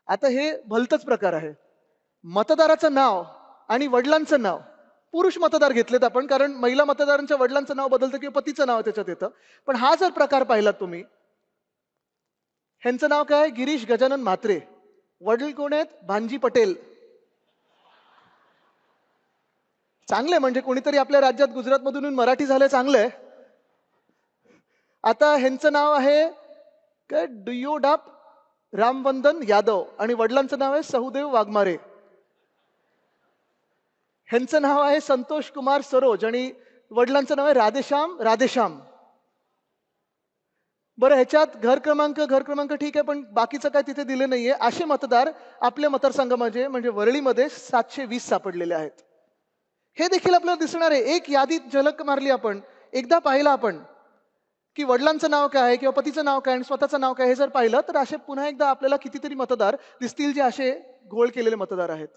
आता हे भलतंच प्रकार आहे. मतदाराचं नाव आणि वडिलांचं नाव, पुरुष मतदार घेतलेत आपण, कारण महिला मतदारांच्या वडिलांचं नाव बदलतं किंवा पतीचं नाव त्याच्यात येतं. पण हा जर प्रकार पाहिलात तुम्ही, ह्यांचं नाव काय आहे? गिरीश गजानन म्हात्रे. वडील कोण आहेत? भांजी पटेल. चांगले म्हणजे कोणीतरी आपल्या राज्यात गुजरातमधून येऊन मराठी झालं, चांगलंय. आता ह्यांचं नाव आहे काय, डुयोडाप रामवंदन यादव, आणि वडिलांचं नाव आहे सहुदेव वाघमारे. ह्यांचं नाव आहे संतोष कुमार सरोज, आणि वडिलांचं नाव आहे राधेश्याम राधेश्याम. बरं, ह्याच्यात घर क्रमांक ठीक आहे, पण बाकीचं काय तिथे दिले नाहीये. असे मतदार आपल्या मतदारसंघामध्ये म्हणजे वरळीमध्ये 720 सापडलेले आहेत. हे देखील आपल्याला दिसणार आहे. एक यादीत झलक मारली आपण, एकदा पाहिलं आपण की वडिलांचं नाव काय आहे किंवा पतीचं नाव काय आणि स्वतःचं नाव काय, हे जर पाहिलं तर असे पुन्हा एकदा आपल्याला कितीतरी मतदार दिसतील जे असे घोळ केलेले मतदार आहेत.